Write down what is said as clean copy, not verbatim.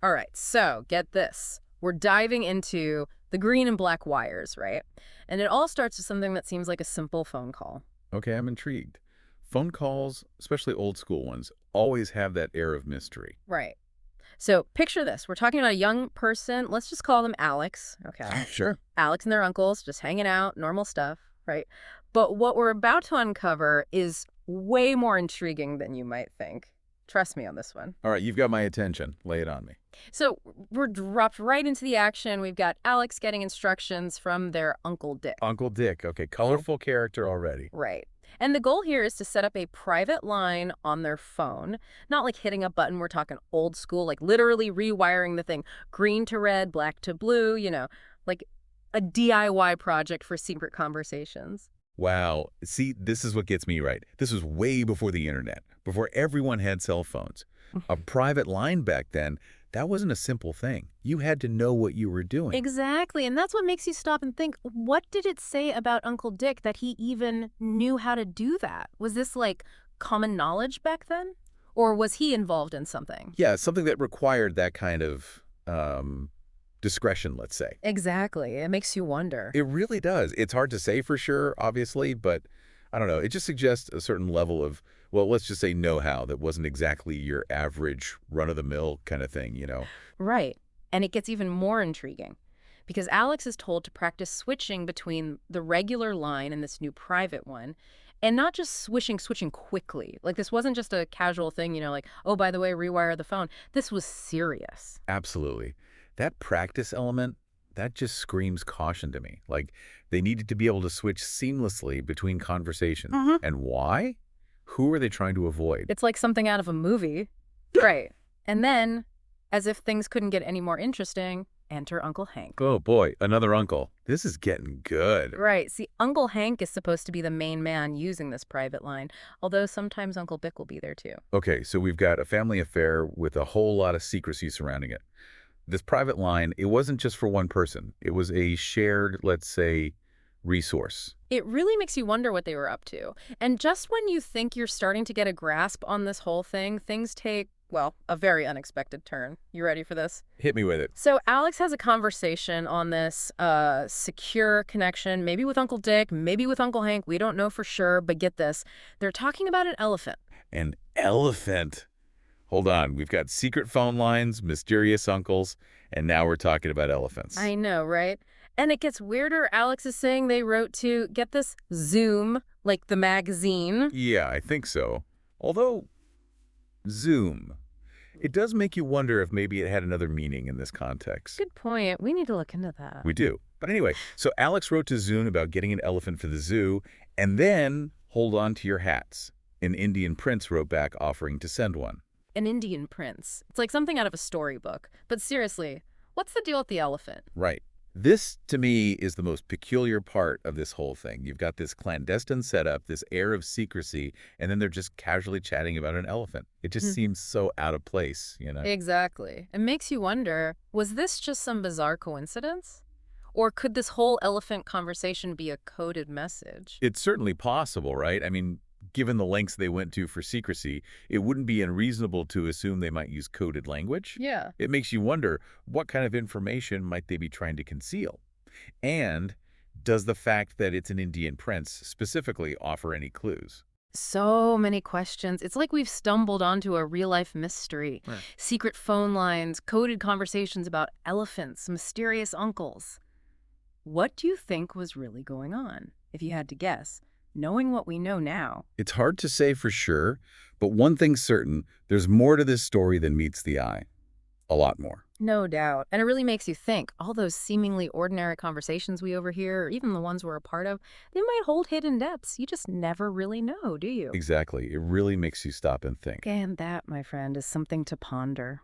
All right, so get this. We're diving into the green and black wires, right? And it all starts with something that seems like a simple phone call. Okay, I'm intrigued. Phone calls, especially old school ones, always have that air of mystery. Right. So picture this. We're talking about a young person. Let's just call them Alex. Okay. Sure. Alex and their uncles just hanging out, normal stuff, right? But what we're about to uncover is way more intriguing than you might think. Trust me on this one. All right, you've got my attention. Lay it on me. So we're dropped right into the action. We've got Alex getting instructions from their Uncle Dick. Uncle Dick. Okay, colorful character already. Right. And the goal here is to set up a private line on their phone, not like hitting a button. We're talking old school, like literally rewiring the thing green to red, black to blue, like a DIY project for secret conversations. Wow. See, this is what gets me right. This was way before the internet, before everyone had cell phones. A private line back then, that wasn't a simple thing. You had to know what you were doing. Exactly. And that's what makes you stop and think, what did it say about Uncle Dick that he even knew how to do that? Was this like common knowledge back then? Or was he involved in something? Yeah, something that required that kind of discretion, let's say. Exactly. It makes you wonder. It really does. It's hard to say for sure, obviously, but I don't know. It just suggests a certain level of, well, let's just say know-how that wasn't exactly your average run-of-the-mill kind of thing. Right. And it gets even more intriguing because Alex is told to practice switching between the regular line and this new private one. And not just switching quickly. Like this wasn't just a casual thing, like, oh, by the way, rewire the phone. This was serious. Absolutely. That practice element, that just screams caution to me. Like, they needed to be able to switch seamlessly between conversations. And why? Who are they trying to avoid? It's like something out of a movie. Right. And then, as if things couldn't get any more interesting, enter Uncle Hank. Oh, boy, another uncle. This is getting good. Right. See, Uncle Hank is supposed to be the main man using this private line, although sometimes Uncle Bick will be there too. Okay, so we've got a family affair with a whole lot of secrecy surrounding it. This private line, it wasn't just for one person. It was a shared, let's say, resource. It really makes you wonder what they were up to. And just when you think you're starting to get a grasp on this whole thing, things take, well, a very unexpected turn. You ready for this? Hit me with it. So Alex has a conversation on this secure connection, maybe with Uncle Dick, maybe with Uncle Hank. We don't know for sure, but get this. They're talking about an elephant. An elephant. Hold on. We've got secret phone lines, mysterious uncles, and now we're talking about elephants. I know, right? And it gets weirder. Alex is saying they wrote to, get this, Zoom, like the magazine. Yeah, I think so. Although, Zoom, it does make you wonder if maybe it had another meaning in this context. Good point. We need to look into that. We do. But anyway, so Alex wrote to Zoom about getting an elephant for the zoo, and then hold on to your hats. An Indian prince wrote back offering to send one. An Indian prince. It's like something out of a storybook. But seriously, what's the deal with the elephant? Right. This, to me, is the most peculiar part of this whole thing. You've got this clandestine setup, this air of secrecy, and then they're just casually chatting about an elephant. It just seems so out of place. Exactly. It makes you wonder, was this just some bizarre coincidence? Or could this whole elephant conversation be a coded message? It's certainly possible, right? I mean, given the lengths they went to for secrecy, it wouldn't be unreasonable to assume they might use coded language. Yeah. It makes you wonder, what kind of information might they be trying to conceal? And does the fact that it's an Indian prince specifically offer any clues? So many questions. It's like we've stumbled onto a real-life mystery. Right. Secret phone lines, coded conversations about elephants, mysterious uncles. What do you think was really going on, if you had to guess, knowing what we know now? It's hard to say for sure, but one thing's certain, there's more to this story than meets the eye. A lot more. No doubt. And it really makes you think. All those seemingly ordinary conversations we overhear, or even the ones we're a part of, they might hold hidden depths. You just never really know, do you? Exactly. It really makes you stop and think. And that, my friend, is something to ponder.